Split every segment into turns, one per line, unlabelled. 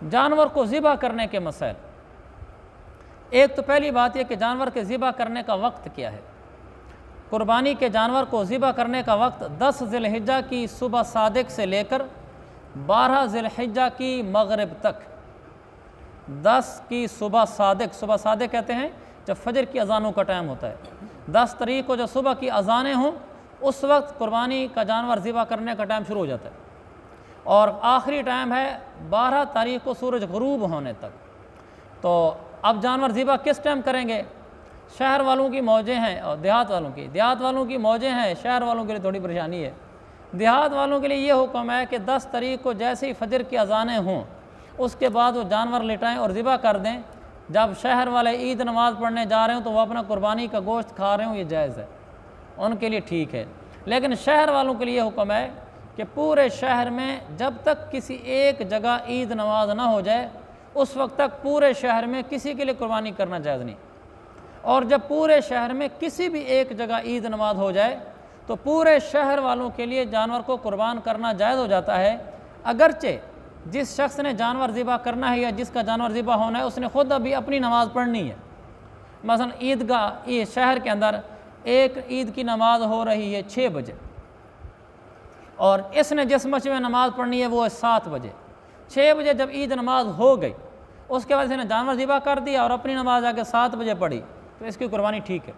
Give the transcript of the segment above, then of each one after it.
جانور کو ذبح کرنے کے مسائل۔ ایک تو پہلی بات یہ کہ جانور کے ذبح کرنے کا وقت کیا ہے۔ قربانی کے جانور کو ذبح کرنے کا وقت 10 ذی الحجہ کی صبح صادق سے لے کر 12 ذی الحجہ کی مغرب تک۔ 10 کی صبح صادق کہتے ہیں جب فجر کی اذانوں کا ٹائم ہوتا ہے۔ 10 تاریخ کو جو صبح کی اذانیں ہوں اس وقت قربانی کا جانور ذبح کرنے کا ٹائم شروع ہو جاتا ہے، اور آخری ٹائم ہے 12 تاریخ کو سورج غروب ہونے تک۔ تو اب جانور ذبح کس ٹائم کریں گے؟ شہر والوں کی موجیں ہیں اور دیہات والوں کی موجیں ہیں، شہر والوں کے لیے تھوڑی پریشانی ہے۔ دیہات والوں کے لیے یہ حکم ہے کہ 10 تاریخ کو جیسے ہی فجر کی اذانیں ہوں اس کے بعد وہ جانور لٹائیں اور ذبح کر دیں۔ جب شہر والے عید نماز پڑھنے جا رہے ہوں تو وہ اپنا قربانی کا گوشت کھا رہے ہوں، یہ جائز ہے، ان کے لیے ٹھیک ہے۔ لیکن شہر والوں کے لیے یہ حکم ہے کہ پورے شہر میں جب تک کسی ایک جگہ عید نماز نہ ہو جائے اس وقت تک پورے شہر میں کسی کے لیے قربانی کرنا جائز نہیں، اور جب پورے شہر میں کسی بھی ایک جگہ عید نماز ہو جائے تو پورے شہر والوں کے لیے جانور کو قربان کرنا جائز ہو جاتا ہے، اگرچہ جس شخص نے جانور ذبح کرنا ہے یا جس کا جانور ذبح ہونا ہے اس نے خود ابھی اپنی نماز پڑھنی ہے۔ مثلا عیدگاہ شہر کے اندر ایک عید کی نماز ہو رہی ہے 6 بجے، اور اس نے جس مسجد میں نماز پڑھنی ہے وہ ہے 7 بجے۔ 6 بجے جب عید نماز ہو گئی اس کے بعد اس نے جانور ذبح کر دیا اور اپنی نماز آ کے 7 بجے پڑھی تو اس کی قربانی ٹھیک ہے۔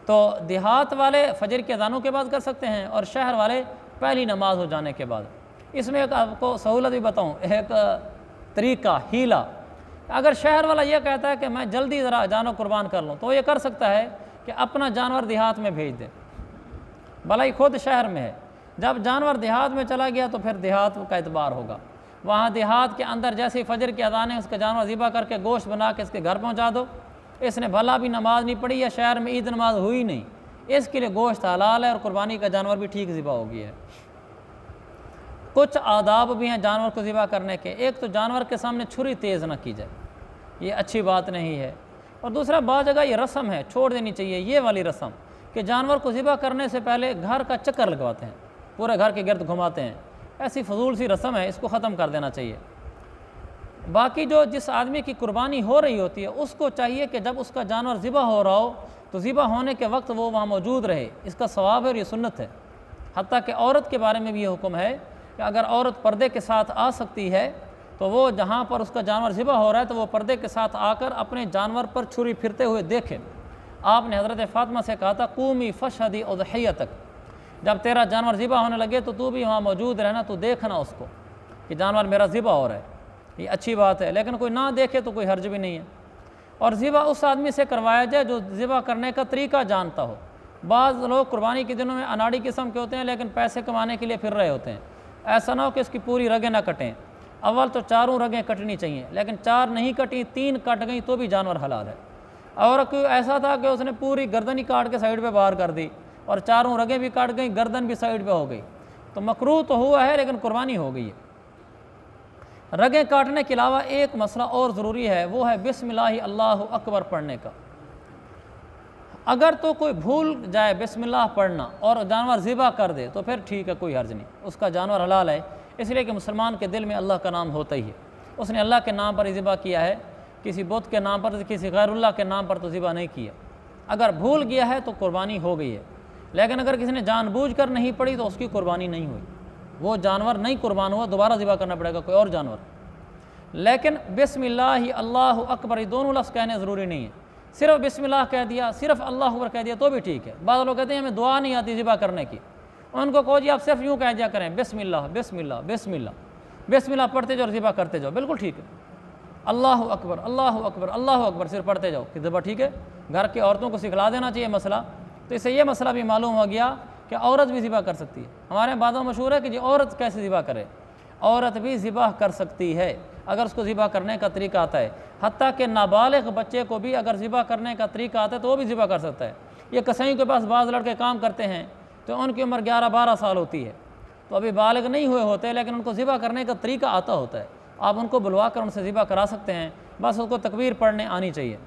تو دیہات والے فجر کے اذانوں کے بعد کر سکتے ہیں اور شہر والے پہلی نماز ہو جانے کے بعد۔ اس میں ایک آپ کو سہولت بھی بتاؤں، ایک طریقہ ہیلا، اگر شہر والا یہ کہتا ہے کہ میں جلدی ذرا جانور قربان کر لوں تو وہ یہ کر سکتا ہے کہ اپنا جانور دیہات میں بھیج دے، بھلائی خود شہر میں ہے، جب جانور دیہات میں چلا گیا تو پھر دیہات کا اعتبار ہوگا، وہاں دیہات کے اندر جیسے ہی فجر کی اذانیں اس کا جانور ذبح کر کے گوشت بنا کے اس کے گھر پہنچا دو۔ اس نے بھلا بھی نماز نہیں پڑھی یا شہر میں عید نماز ہوئی نہیں، اس کے لیے گوشت حلال ہے اور قربانی کا جانور بھی ٹھیک ذبح ہو گیا ہے۔ کچھ آداب بھی ہیں جانور کو ذبح کرنے کے۔ ایک تو جانور کے سامنے چھری تیز نہ کی جائے، یہ اچھی بات نہیں ہے، اور دوسرا بعض جگہ یہ رسم ہے چھوڑ دینی چاہیے، یہ والی رسم کہ جانور کو ذبح کرنے سے پہلے گھر کا چکر لگواتے ہیں، پورے گھر کے گرد گھماتے ہیں، ایسی فضول سی رسم ہے، اس کو ختم کر دینا چاہیے۔ باقی جو جس آدمی کی قربانی ہو رہی ہوتی ہے اس کو چاہیے کہ جب اس کا جانور ذبح ہو رہا ہو تو ذبح ہونے کے وقت وہ وہاں موجود رہے، اس کا ثواب ہے اور یہ سنت ہے۔ حتیٰ کہ عورت کے بارے میں بھی یہ حکم ہے کہ اگر عورت پردے کے ساتھ آ سکتی ہے تو وہ جہاں پر اس کا جانور ذبح ہو رہا ہے تو وہ پردے کے ساتھ آ کر اپنے جانور پر چھری پھرتے ہوئے دیکھے۔ آپ نے حضرت فاطمہ سے کہا تھا قومی فشہدی اضحیتک، جب تیرا جانور ذبح ہونے لگے تو بھی وہاں موجود رہنا، تو دیکھنا اس کو کہ جانور میرا ذبح ہو رہا ہے، یہ اچھی بات ہے، لیکن کوئی نہ دیکھے تو کوئی حرج بھی نہیں ہے۔ اور ذبح اس آدمی سے کروایا جائے جو ذبح کرنے کا طریقہ جانتا ہو۔ بعض لوگ قربانی کے دنوں میں اناڑی قسم کے ہوتے ہیں لیکن پیسے کمانے کے لیے پھر رہے ہوتے ہیں، ایسا نہ ہو کہ اس کی پوری رگیں نہ کٹیں۔ اول تو 4 رگیں کٹنی چاہیے، لیکن 4 نہیں کٹی، 3 کٹ گئیں تو بھی جانور حلال ہے۔ اور کوئی ایسا تھا کہ اس نے پوری گردن ہی کاٹ کے سائیڈ پہ باہر کر دی اور 4 رگیں بھی کٹ گئیں، گردن بھی سائیڈ پہ ہو گئی، تو مکروہ تو ہوا ہے لیکن قربانی ہو گئی ہے۔ رگیں کاٹنے کے علاوہ ایک مسئلہ اور ضروری ہے، وہ ہے بسم اللہ اللہ اکبر پڑھنے کا۔ اگر تو کوئی بھول جائے بسم اللہ پڑھنا اور جانور ذبح کر دے تو پھر ٹھیک ہے، کوئی حرج نہیں، اس کا جانور حلال ہے، اس لیے کہ مسلمان کے دل میں اللہ کا نام ہوتا ہی ہے، اس نے اللہ کے نام پر ہی ذبح کیا ہے، کسی بت کے نام پر، کسی غیر اللہ کے نام پر تو ذبح نہیں کیا۔ اگر بھول گیا ہے تو قربانی ہو گئی ہے، لیکن اگر کسی نے جان بوجھ کر نہیں پڑھی تو اس کی قربانی نہیں ہوئی، وہ جانور نہیں قربان ہوا، دوبارہ ذبح کرنا پڑے گا کوئی اور جانور۔ لیکن بسم اللہ اللہ اکبر یہ دونوں لفظ کہنے ضروری نہیں ہے، صرف بسم اللہ کہہ دیا، صرف اللہ اکبر کہہ دیا تو بھی ٹھیک ہے۔ بعض لوگ کہتے ہیں ہمیں دعا نہیں آتی ذبح کرنے کی، ان کو کہو جی آپ صرف یوں کہہ دیا کریں بسم اللہ بسم اللہ بسم اللہ بسم اللہ پڑھتے جاؤ اور ذبح کرتے جاؤ، بالکل ٹھیک ہے۔ اللہ اکبر اللہ اکبر اللہ اکبر صرف پڑھتے جاؤ کہ ذبح ٹھیک ہے۔ گھر کی عورتوں کو سکھلا دینا چاہیے مسئلہ، تو اس سے یہ مسئلہ بھی معلوم ہو گیا کہ عورت بھی ذبح کر سکتی ہے۔ ہمارے بعضوں مشہور ہے کہ جی عورت کیسے ذبح کرے، عورت بھی ذبح کر سکتی ہے اگر اس کو ذبح کرنے کا طریقہ آتا ہے، حتیٰ کہ نابالغ بچے کو بھی اگر ذبح کرنے کا طریقہ آتا ہے تو وہ بھی ذبح کر سکتا ہے۔ یہ کسائیوں کے پاس بعض لڑکے کام کرتے ہیں تو ان کی عمر 11-12 سال ہوتی ہے، تو ابھی بالغ نہیں ہوئے ہوتے لیکن ان کو ذبح کرنے کا طریقہ آتا ہوتا ہے، آپ ان کو بلوا کر ان سے ذبح کرا سکتے ہیں، بس اس کو تکبیر پڑھنے آنی چاہیے۔